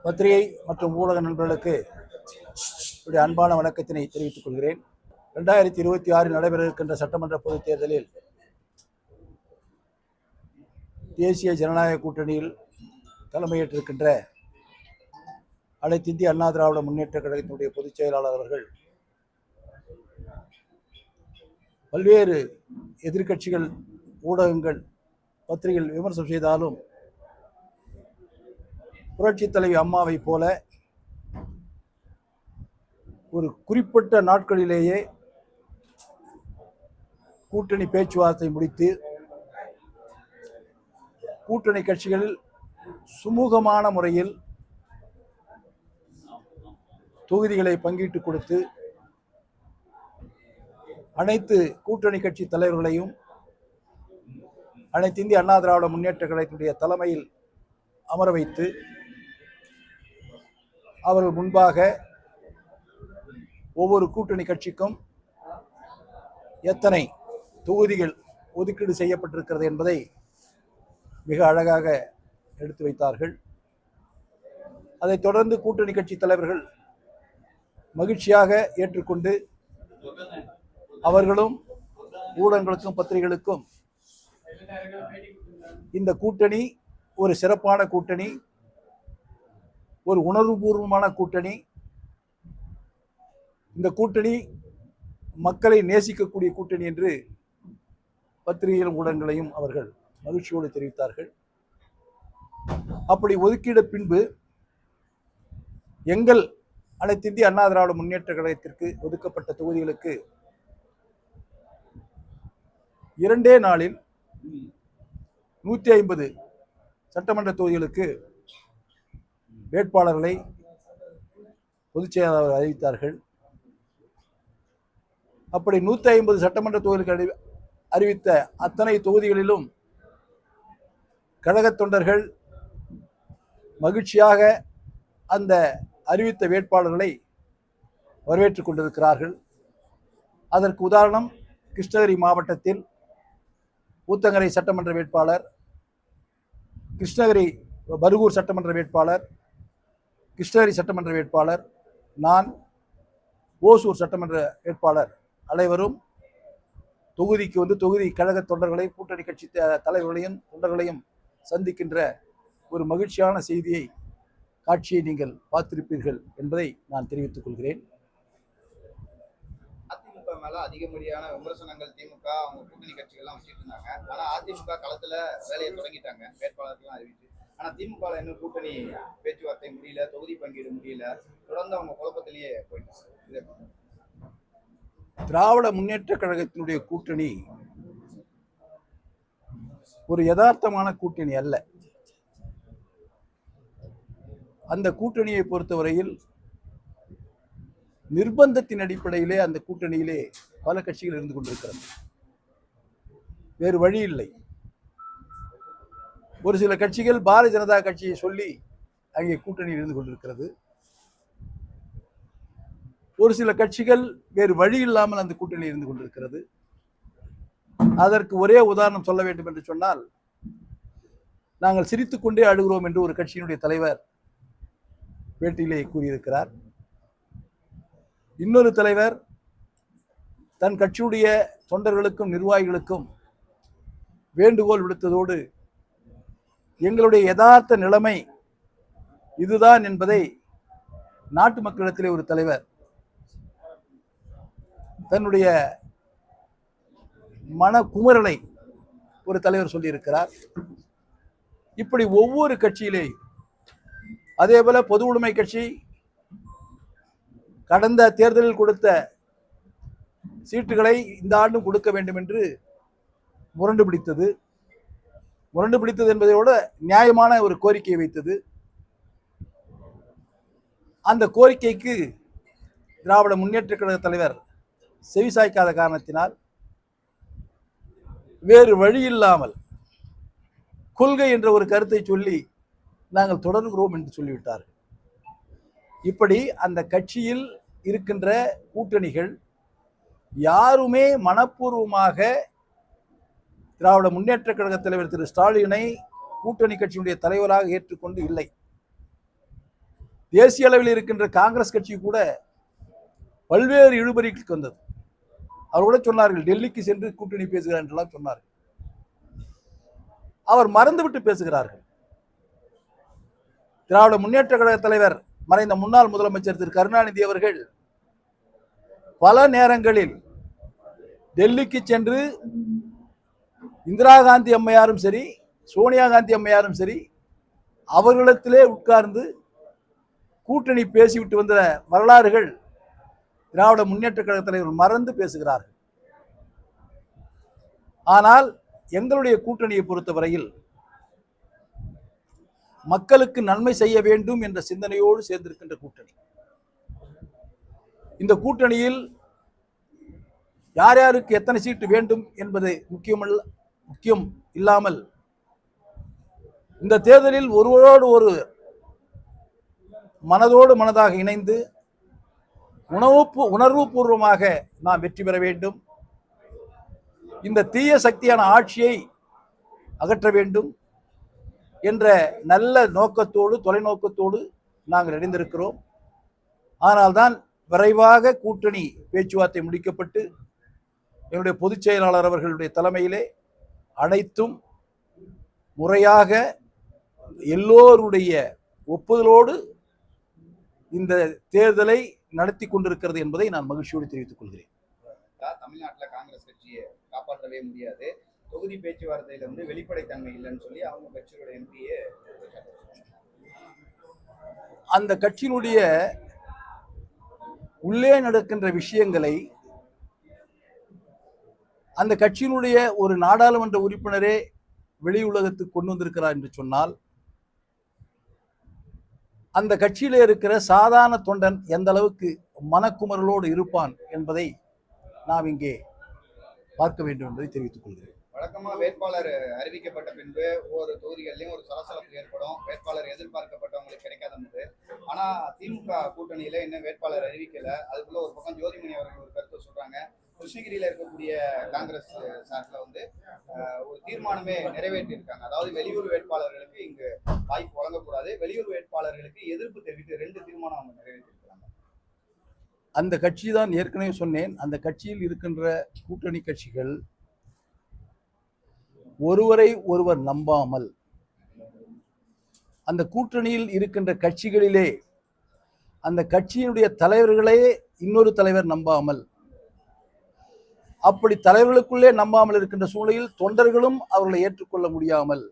பத்திரிகை மற்றும் ஊடக நண்பர்களுக்கு என்னுடைய அன்பான வணக்கத்தினை தெரிவித்துக் கொள்கிறேன். 2026 நடைபெற இருக்கின்ற சட்டமன்ற பொதுத் தேர்தலில் தேசிய ஜனநாயக கூட்டணியில் தலைமையேற்றிருக்கின்ற அனைத்து இந்திய அண்ணா திராவிட முன்னேற்ற கழகத்தினுடைய பொதுச் செயலாளர் அவர்கள் பல்வேறு எதிர்க்கட்சிகள், ஊடகங்கள், பத்திரிகைகள் விமர்சனம் செய்தாலும் புரட்சித் தலைவி அம்மாவை போல ஒரு குறிப்பிட்ட நாட்களிலேயே கூட்டணி பேச்சுவார்த்தை முடித்து கூட்டணி கட்சிகளில் சுமூகமான முறையில் தொகுதிகளை பங்கிட்டு கொடுத்து அனைத்து கூட்டணி கட்சி தலைவர்களையும் அனைத்து இந்திய அண்ணா திராவிட முன்னேற்ற கழகத்தினுடைய தலைமையில் அமர வைத்து அவர்கள் முன்பாக ஒவ்வொரு கூட்டணி கட்சிக்கும் எத்தனை தொகுதிகள் ஒதுக்கீடு செய்யப்பட்டிருக்கிறது என்பதை மிக அழகாக எடுத்து வைத்தார்கள். அதைத் தொடர்ந்து கூட்டணி கட்சி தலைவர்கள் மகிழ்ச்சியாக ஏற்றுக்கொண்டு அவர்களும் ஊடகங்களுக்கும் பத்திரிகைகளுக்கும் இந்த கூட்டணி ஒரு சிறப்பான கூட்டணி, ஒரு உணர்வுபூர்வமான கூட்டணி, இந்த கூட்டணி மக்களை நேசிக்கக்கூடிய கூட்டணி என்று பத்திரிகைகள் ஊடகங்களையும் அவர்கள் மகிழ்ச்சியோடு தெரிவித்தார்கள். அப்படி ஒதுக்கீடு பின்பு எங்கள் அனைத்து இந்திய அண்ணா திராவிட முன்னேற்ற கழகத்திற்கு ஒதுக்கப்பட்ட தொகுதிகளுக்கு 2 நாளில் 150 சட்டமன்ற தொகுதிகளுக்கு வேட்பாளர்களை பொதுச் செயலாளர் அறிவித்தார்கள். அப்படி 150 சட்டமன்ற தொகுதிகளுக்கு அறிவித்த அத்தனை தொகுதிகளிலும் கழகத் தொண்டர்கள் மகிழ்ச்சியாக அந்த அறிவித்த வேட்பாளர்களை வரவேற்றுக் கொண்டிருக்கிறார்கள். அதற்கு உதாரணம், கிருஷ்ணகிரி மாவட்டத்தில் ஊத்தங்கரை சட்டமன்ற வேட்பாளர், கிருஷ்ணகிரி பருகூர் சட்டமன்ற வேட்பாளர், கிருஷ்ணகிரி சட்டமன்ற வேட்பாளர், நான் ஓசூர் சட்டமன்ற வேட்பாளர் அனைவரும் தொகுதிக்கு வந்து தொகுதி கழக தொண்டர்களை, கூட்டணி கட்சி தலைவர்களையும் தொண்டர்களையும் சந்திக்கின்ற ஒரு மகிழ்ச்சியான செய்தியை, காட்சியை நீங்கள் பார்த்திருப்பீர்கள் என்பதை நான் தெரிவித்துக் கொள்கிறேன். அதிமுக மேல அதிகப்படியான விமர்சனங்கள் திமுக அவங்க கூட்டணி கட்சிகள்லாம் வச்சுட்டு இருந்தாங்க. ஆனா அதிமுக களத்துல வேலையை தொடங்கிட்டாங்க, வேட்பாளர்கள்லாம் அறிவிச்சு. ஆனா திமுக இன்னும் கூட்டணி பேச்சுவார்த்தை முடியல, தொகுதி பங்கீடு முடியல, தொடர்ந்து அவங்க குழப்பத்திலேயே போயிட்டாங்க. திராவிட முன்னேற்ற கழகத்தினுடைய கூட்டணி ஒரு யதார்த்தமான கூட்டணி அல்ல. அந்த கூட்டணியை பொறுத்தவரையில் நிர்பந்தத்தின் அடிப்படையிலே அந்த கூட்டணியிலே பல கட்சிகள் இருந்து கொண்டிருக்கிறது. வேறு வழி இல்லை. ஒரு சில கட்சிகள் பாரதிய ஜனதா கட்சியை சொல்லி அங்கே கூட்டணியில் இருந்து கொண்டிருக்கிறது. ஒரு சில கட்சிகள் வேறு வழி இல்லாமல் அந்த கூட்டணியில் இருந்து கொண்டிருக்கிறது. அதற்கு ஒரே உதாரணம் சொல்ல வேண்டும் என்று சொன்னால், நாங்கள் சிரித்துக்கொண்டே அழுகிறோம் என்று ஒரு கட்சியினுடைய தலைவர் பேட்டியிலே கூறியிருக்கிறார். இன்னொரு தலைவர் தன் கட்சியுடைய தொண்டர்களுக்கும் நிர்வாகிகளுக்கும் வேண்டுகோள் விடுத்ததோடு, எங்களுடைய யதார்த்த நிலைமை இதுதான் என்பதை நாட்டு மக்களிடத்திலே ஒரு தலைவர் தன்னுடைய மனக்குமரலை ஒரு தலைவர் சொல்லியிருக்கிறார். இப்படி ஒவ்வொரு கட்சியிலேயும், அதே போல பொது உடைமை கட்சி கடந்த தேர்தலில் கொடுத்த சீட்டுகளை இந்த ஆண்டும் கொடுக்க வேண்டும் என்று முரண்டு பிடித்தது என்பதையோட நியாயமான ஒரு கோரிக்கையை வைத்தது. அந்த கோரிக்கைக்கு திராவிட முன்னேற்ற கழக தலைவர் செவிசாய்க்காத காரணத்தினால் வேறு வழி இல்லாமல் கொள்கை என்ற ஒரு கருத்தை சொல்லி நாங்கள் தொடர்கிறோம் என்று சொல்லிவிட்டார்கள். இப்படி அந்த கட்சியில் இருக்கின்ற கூட்டணிகள் யாருமே மனப்பூர்வமாக திராவிட முன்னேற்ற கழக தலைவர் திரு ஸ்டாலினை கூட்டணி கட்சியினுடைய தலைவராக ஏற்றுக்கொண்டு இல்லை. தேசிய அளவில் இருக்கின்ற காங்கிரஸ் கட்சி கூட பல்வேறு இழுபறிகளுக்கு வந்தது. அவர் கூட சொன்னார்கள், டெல்லிக்கு சென்று கூட்டணி பேசுகிறார் என்றெல்லாம் சொன்னார்கள். அவர் மறந்துவிட்டு பேசுகிறார்கள். திராவிட முன்னேற்ற கழக தலைவர் மறைந்த முன்னாள் முதலமைச்சர் திரு கருணாநிதி அவர்கள் பல நேரங்களில் டெல்லிக்கு சென்று இந்திரா காந்தி அம்மையாரும் சரி, சோனியா காந்தி அம்மையாரும் சரி, அவர்களிடத்திலே உட்கார்ந்து கூட்டணி பேசிவிட்டு வந்த வரலாறுகள் திராவிட முன்னேற்ற கழக தலைவர்கள் மறந்து பேசுகிறார்கள். ஆனால் எங்களுடைய கூட்டணியை பொறுத்தவரையில் மக்களுக்கு நன்மை செய்ய வேண்டும் என்ற சிந்தனையோடு சேர்ந்திருக்கின்ற கூட்டணி. இந்த கூட்டணியில் யார் யாருக்கு எத்தனை சீட்டு வேண்டும் என்பது முக்கியம் இல்லாமல் இந்த தேர்தலில் ஒருவரோடு ஒரு மனதோடு மனதாக இணைந்து உணர்வு பூர்வமாக நாம் வெற்றி பெற வேண்டும். இந்த தீய சக்தியான ஆட்சியை அகற்ற வேண்டும் என்ற நல்ல நோக்கத்தோடு, தொலைநோக்கத்தோடு நாங்கள் இணைந்திருக்கிறோம். ஆனால்தான் விரைவாக கூட்டணி பேச்சுவார்த்தை முடிக்கப்பட்டு என்னுடைய பொதுச் செயலாளர் அவர்களுடைய தலைமையிலே அனைத்தும் முறையாக எல்லோருடைய ஒப்புதலோடு இந்த தேர்தலை நடத்தி கொண்டிருக்கிறது என்பதை நான் மகிழ்ச்சியோடு தெரிவித்துக் கொள்கிறேன். தமிழ்நாட்டில் காங்கிரஸ் கட்சியை காப்பாற்றவே முடியாது, தொகுதி பேச்சுவார்த்தையில வெளிப்படைத்தன்மை இல்லைன்னு சொல்லி அவங்க கட்சியோட எம்பியே அந்த கட்சியினுடைய உள்ளே நடக்கின்ற விஷயங்களை அந்த கட்சியினுடைய ஒரு நாடாளுமன்ற உறுப்பினரே வெளி உலகத்துக்கு கொண்டு வந்திருக்கிறார் என்று சொன்னால் அந்த கட்சியில இருக்கிற சாதாரண தொண்டன் எந்த அளவுக்கு மனக்குமரலோடு இருப்பான் என்பதை நாம் இங்கே பார்க்க வேண்டும் என்பதை தெரிவித்துக் கொள்கிறேன். வழக்கமா வேட்பாளர் அறிவிக்கப்பட்ட பின்பு ஒவ்வொரு தொகுதிகளிலும் ஒரு சலசலப்பு ஏற்படும், வேட்பாளர் எதிர்பார்க்கப்பட்டவங்களுக்கு கிடைக்காத போது. ஆனா திமுக கூட்டணியில இன்னும் வேட்பாளர் அறிவிக்கல. அதுக்குள்ள ஒரு பக்கம் ஜோதிமணி அவர்கள் ஒரு கருத்து சொல்றாங்க, கிருஷ்ணகிரியில இருக்கக்கூடிய காங்கிரஸ் சார்பில் ஒரு தீர்மானமே நிறைவேற்றி இருக்காங்க. அதாவது வெளியூர் வேட்பாளர்களுக்கு இங்கு வாய்ப்பு வழங்கக்கூடாது, வெளியூர் வேட்பாளர்களுக்கு எதிர்ப்பு தெரிவித்து 2 தீர்மானம் அவங்க நிறைவேற்றிருக்கிறாங்க. அந்த கட்சி தான் ஏற்கனவே சொன்னேன், அந்த கட்சியில் இருக்கின்ற கூட்டணி கட்சிகள் ஒருவரை ஒருவர் நம்பாமல், அந்த கூட்டணியில் இருக்கின்ற கட்சிகளிலே அந்த கட்சியினுடைய தலைவர்களே இன்னொரு தலைவர் நம்பாமல், அப்படி தலைவர்களுக்குள்ளே நம்பாமல் இருக்கின்ற சூழ்நிலையில் தொண்டர்களும் அவர்களை ஏற்றுக்கொள்ள முடியாமல்,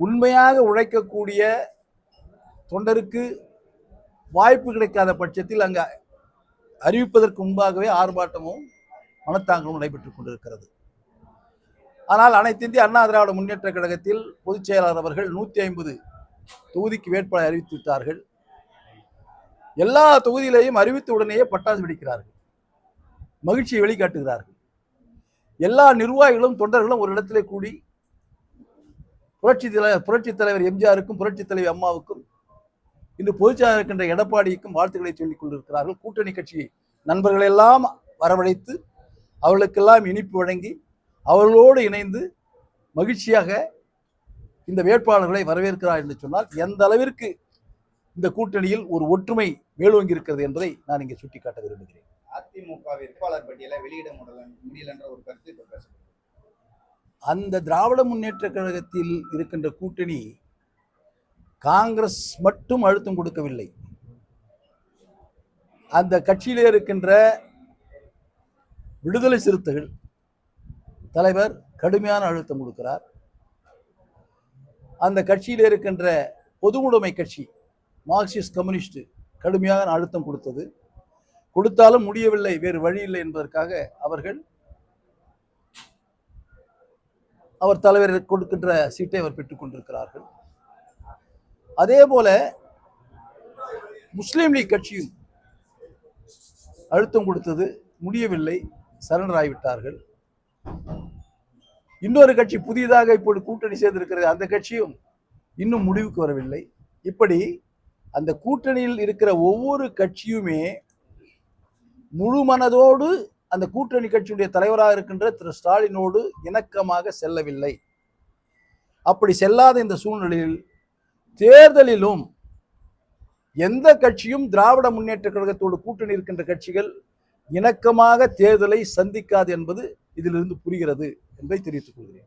உண்மையாக உழைக்கக்கூடிய தொண்டருக்கு வாய்ப்பு கிடைக்காத பட்சத்தில் அங்கு அறிவிப்பதற்கு முன்பாகவே ஆர்ப்பாட்டமும் மனத்தாங்கலும் நடைபெற்றுக் கொண்டிருக்கிறது. ஆனால் அனைத்து இந்திய அண்ணா திராவிட முன்னேற்ற கழகத்தில் பொதுச் செயலாளர் அவர்கள் 150 தொகுதிக்கு வேட்பாளர் அறிவித்து விட்டார்கள். எல்லா தொகுதியிலேயும் அறிவித்த உடனேயே பட்டாசு வெடிக்கிறார்கள், மகிழ்ச்சியை வெளிக்காட்டுகிறார்கள். எல்லா நிர்வாகிகளும் தொண்டர்களும் ஒரு இடத்திலே கூடி புரட்சி தலைவர் எம்ஜிஆருக்கும் புரட்சி தலைவர் அம்மாவுக்கும் இன்று பொதுச்செயலாளர் இருக்கின்ற எடப்பாடிக்கும் வாழ்த்துக்களை சொல்லிக் கொண்டிருக்கிறார்கள். கூட்டணி கட்சி நண்பர்களெல்லாம் வரவழைத்து அவர்களுக்கெல்லாம் இனிப்பு வழங்கி அவர்களோடு இணைந்து மகிழ்ச்சியாக இந்த வேட்பாளர்களை வரவேற்கிறார் என்று சொன்னால் எந்த அளவிற்கு இந்த கூட்டணியில் ஒரு ஒற்றுமை மேலோங்கி இருக்கிறது என்பதை நான் இங்கே சுட்டிக்காட்ட விரும்புகிறேன். அதிமுக வேட்பாளர் பட்டியலை வெளியிட முடியல என்ற ஒரு கருத்து இப்ப பேசப்படுது. அந்த திராவிட முன்னேற்ற கழகத்தில் இருக்கின்ற கூட்டணி காங்கிரஸ் மட்டும் அழுத்தம் கொடுக்கவில்லை, அந்த கட்சியிலே இருக்கின்ற விடுதலை சிறுத்தைகள் தலைவர் கடுமையான அழுத்தம் கொடுக்கிறார். அந்த கட்சியில் இருக்கின்ற பொதுவுடைமை கட்சி மார்க்சிஸ்ட் கம்யூனிஸ்ட் கடுமையான அழுத்தம் கொடுத்தாலும் முடியவில்லை, வேறு வழி இல்லை என்பதற்காக அவர் தலைவர் கொடுக்கின்ற சீட்டை அவர் பெற்றுக் கொண்டிருக்கிறார்கள். அதே போல முஸ்லீம் லீக் கட்சியும் அழுத்தம் கொடுத்தது, முடியவில்லை, சரண்டர் ஆகிவிட்டார்கள். இன்னொரு கட்சி புதிதாக இப்போது கூட்டணி சேர்ந்திருக்கிறது, அந்த கட்சியும் இன்னும் முடிவுக்கு வரவில்லை. இப்படி அந்த கூட்டணியில் இருக்கிற ஒவ்வொரு கட்சியுமே முழு மனதோடு அந்த கூட்டணி கட்சியுடைய தலைவராக இருக்கின்ற திரு ஸ்டாலினோடு இணக்கமாக செல்லவில்லை. அப்படி செல்லாத இந்த சூழ்நிலையில் தேர்தலிலும் எந்த கட்சியும் திராவிட முன்னேற்ற கழகத்தோடு கூட்டணி இருக்கின்ற கட்சிகள் இணக்கமாக தேர்தலை சந்திக்காது என்பது இதிலிருந்து புரிகிறது என்பதை தெரிவித்துக் கொள்கிறேன்.